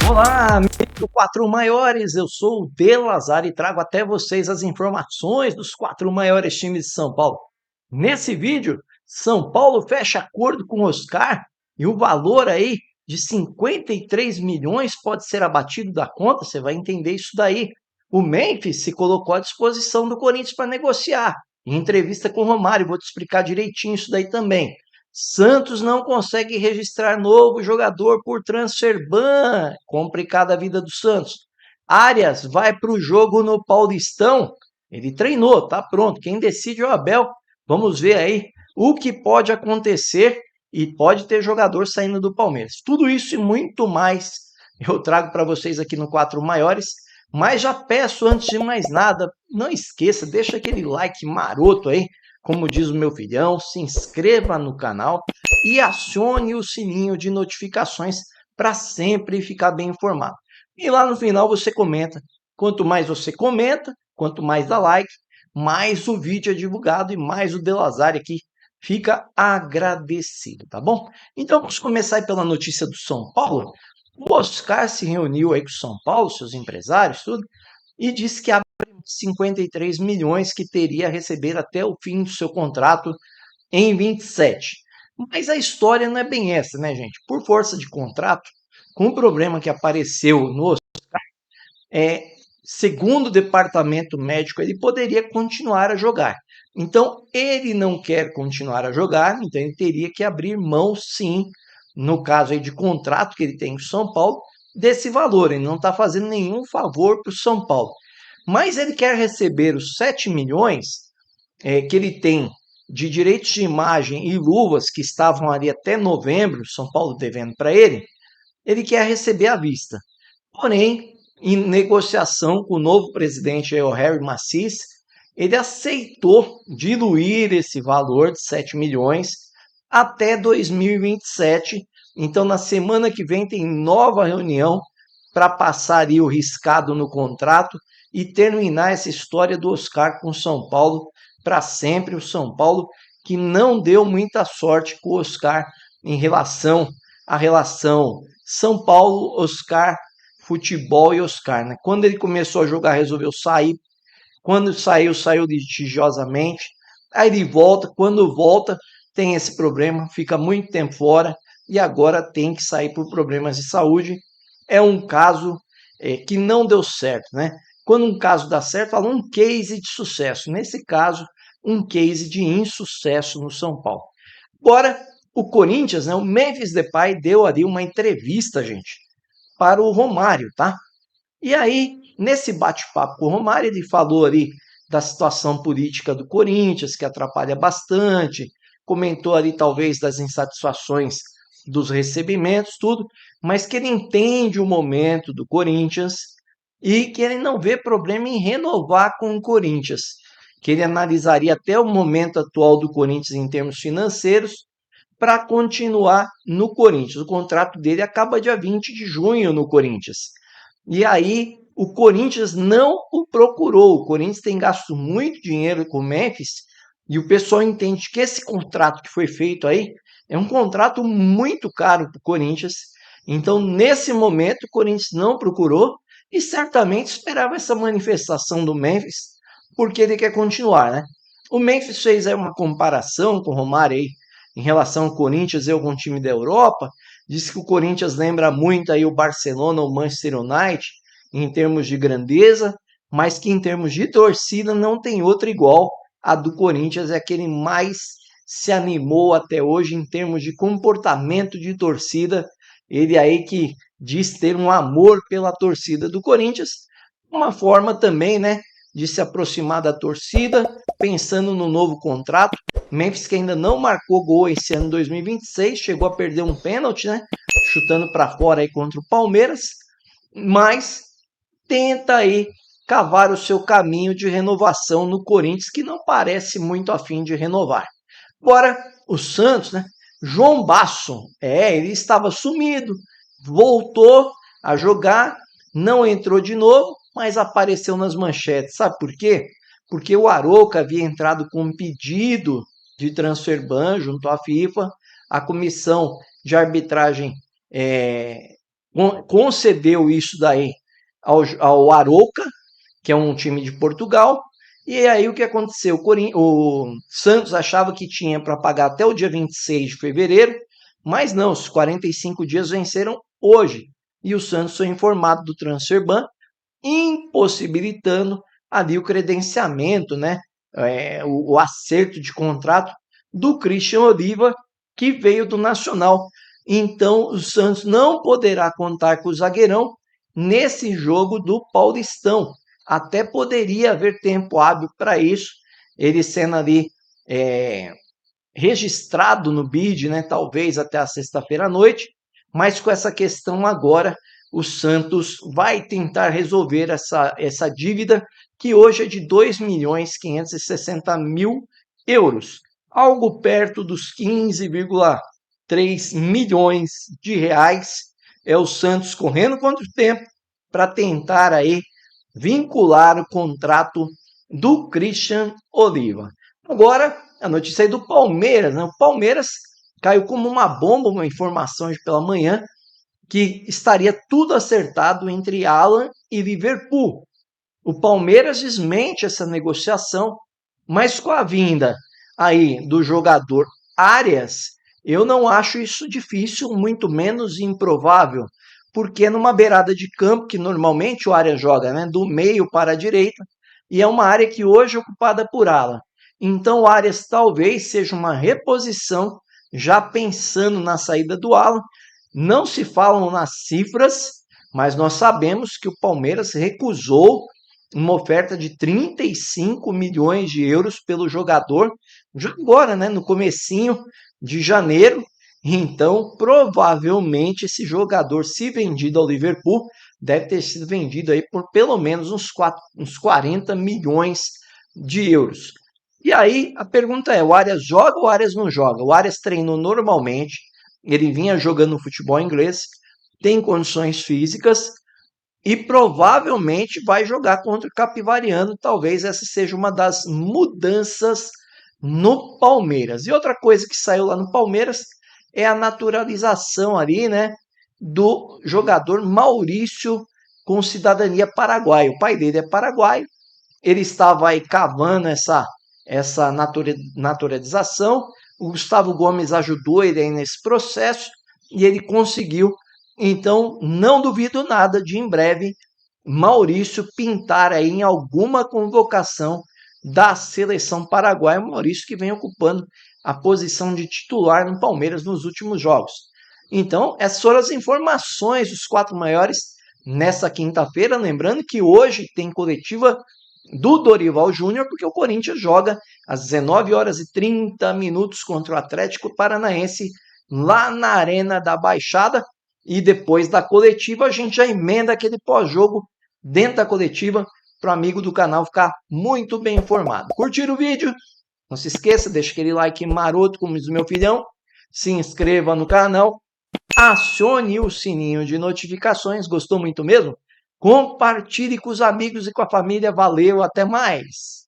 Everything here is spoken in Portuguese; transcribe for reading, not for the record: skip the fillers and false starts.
Olá, amigo do Quatro Maiores, eu sou o De Lazar e trago até vocês as informações dos quatro maiores times de São Paulo. Nesse vídeo, São Paulo fecha acordo com o Oscar e o valor aí de 53 milhões pode ser abatido da conta, você vai entender isso daí. O Memphis se colocou à disposição do Corinthians para negociar. Em entrevista com o Romário, vou te explicar direitinho isso daí também. Santos não consegue registrar novo jogador por transfer ban. Complicada a vida do Santos. Arias vai para o jogo no Paulistão. Ele treinou, tá pronto. Quem decide é o Abel. Vamos ver aí o que pode acontecer e pode ter jogador saindo do Palmeiras. Tudo isso e muito mais eu trago para vocês aqui no Quatro Maiores. Mas já peço, antes de mais nada, não esqueça, deixa aquele like maroto aí, como diz o meu filhão, se inscreva no canal e acione o sininho de notificações para sempre ficar bem informado. E lá no final você comenta. Quanto mais você comenta, quanto mais dá like, mais o vídeo é divulgado e mais o De Lazar aqui fica agradecido, tá bom? Então vamos começar aí pela notícia do São Paulo. O Oscar se reuniu aí com o São Paulo, seus empresários, tudo, e disse que abre 53 milhões que teria a receber até o fim do seu contrato em 27. Mas a história não é bem essa, né, gente? Por força de contrato, com o problema que apareceu no segundo o departamento médico, ele poderia continuar a jogar. Então, ele não quer continuar a jogar, então ele teria que abrir mão, sim, no caso aí de contrato que ele tem com o São Paulo, desse valor. Ele não está fazendo nenhum favor para o São Paulo. Mas ele quer receber os 7 milhões que ele tem de direitos de imagem e luvas que estavam ali até novembro, São Paulo devendo para ele quer receber à vista. Porém, em negociação com o novo presidente, o Harry Macis, ele aceitou diluir esse valor de 7 milhões até 2027. Então, na semana que vem, tem nova reunião para passar ali o riscado no contrato e terminar essa história do Oscar com o São Paulo para sempre. O São Paulo que não deu muita sorte com o Oscar em relação à relação São Paulo, Oscar, futebol e Oscar, né? Quando ele começou a jogar, resolveu sair. Quando saiu, saiu litigiosamente. Aí ele volta. Quando volta, tem esse problema, fica muito tempo fora e agora tem que sair por problemas de saúde. É um caso que não deu certo, né? Quando um caso dá certo, fala um case de sucesso. Nesse caso, um case de insucesso no São Paulo. Agora, o Corinthians, né? O Memphis Depay deu ali uma entrevista, gente, para o Romário, tá? E aí, nesse bate-papo com o Romário, ele falou ali da situação política do Corinthians, que atrapalha bastante, comentou ali talvez das insatisfações dos recebimentos, tudo, mas que ele entende o momento do Corinthians e que ele não vê problema em renovar com o Corinthians, que ele analisaria até o momento atual do Corinthians em termos financeiros para continuar no Corinthians. O contrato dele acaba dia 20 de junho no Corinthians. E aí o Corinthians não o procurou. O Corinthians tem gasto muito dinheiro com o Memphis e o pessoal entende que esse contrato que foi feito aí é um contrato muito caro para o Corinthians. Então, nesse momento, o Corinthians não procurou e certamente esperava essa manifestação do Memphis, porque ele quer continuar, né? O Memphis fez aí uma comparação com o Romário aí, em relação ao Corinthians e algum time da Europa, disse que o Corinthians lembra muito aí o Barcelona ou o Manchester United em termos de grandeza, mas que em termos de torcida não tem outra igual. A do Corinthians é aquele mais se animou até hoje em termos de comportamento de torcida. Ele aí que diz ter um amor pela torcida do Corinthians, uma forma também, né, de se aproximar da torcida, pensando no novo contrato. Memphis que ainda não marcou gol esse ano 2026, chegou a perder um pênalti, né? Chutando para fora aí contra o Palmeiras, mas tenta aí cavar o seu caminho de renovação no Corinthians, que não parece muito afim de renovar. Agora, o Santos, né? João Basso, ele estava sumido, voltou a jogar, não entrou de novo, mas apareceu nas manchetes. Sabe por quê? Porque o Arouca havia entrado com um pedido de transfer ban junto à FIFA, a comissão de arbitragem concedeu isso daí ao Arouca, que é um time de Portugal. E aí o que aconteceu? O Santos achava que tinha para pagar até o dia 26 de fevereiro, mas não, os 45 dias venceram hoje. E o Santos foi informado do transfer ban, impossibilitando ali o credenciamento, né? O acerto de contrato do Christian Oliva, que veio do Nacional. Então o Santos não poderá contar com o zagueirão nesse jogo do Paulistão. Até poderia haver tempo hábil para isso, ele sendo ali registrado no BID, né, talvez até a sexta-feira à noite, mas com essa questão agora, o Santos vai tentar resolver essa dívida, que hoje é de 2.560.000 euros, algo perto dos 15,3 milhões de reais. É o Santos correndo contra o tempo para tentar aí vincular o contrato do Christian Oliva. Agora, a notícia aí do Palmeiras, né? O Palmeiras caiu como uma bomba, uma informação de pela manhã, que estaria tudo acertado entre Alan e Liverpool. O Palmeiras desmente essa negociação, mas com a vinda aí do jogador Arias, eu não acho isso difícil, muito menos improvável, porque numa beirada de campo, que normalmente o Arias joga, né, do meio para a direita, e é uma área que hoje é ocupada por Alan. Então o Arias talvez seja uma reposição, já pensando na saída do Alan. Não se falam nas cifras, mas nós sabemos que o Palmeiras recusou uma oferta de 35 milhões de euros pelo jogador, já agora, né, no comecinho de janeiro. Então, provavelmente, esse jogador, se vendido ao Liverpool, deve ter sido vendido aí por pelo menos uns 40 milhões de euros. E aí, a pergunta é, o Arias joga ou o Arias não joga? O Arias treinou normalmente, ele vinha jogando futebol inglês, tem condições físicas, e provavelmente vai jogar contra o Capivariano. Talvez essa seja uma das mudanças no Palmeiras. E outra coisa que saiu lá no Palmeiras é a naturalização ali, né, do jogador Maurício com cidadania paraguaia. O pai dele é paraguaio, ele estava aí cavando essa naturalização. O Gustavo Gomes ajudou ele aí nesse processo e ele conseguiu. Então, não duvido nada de em breve Maurício pintar aí em alguma convocação da seleção paraguaia. Maurício que vem ocupando a posição de titular no Palmeiras nos últimos jogos. Então, essas foram as informações dos 4 maiores nessa quinta-feira. Lembrando que hoje tem coletiva do Dorival Júnior, porque o Corinthians joga às 19 horas e 30 minutos contra o Atlético Paranaense lá na Arena da Baixada. E depois da coletiva a gente já emenda aquele pós-jogo dentro da coletiva para o amigo do canal ficar muito bem informado. Curtir o vídeo? Não se esqueça, deixa aquele like maroto como diz o meu filhão, se inscreva no canal, acione o sininho de notificações, gostou muito mesmo? Compartilhe com os amigos e com a família, valeu, até mais!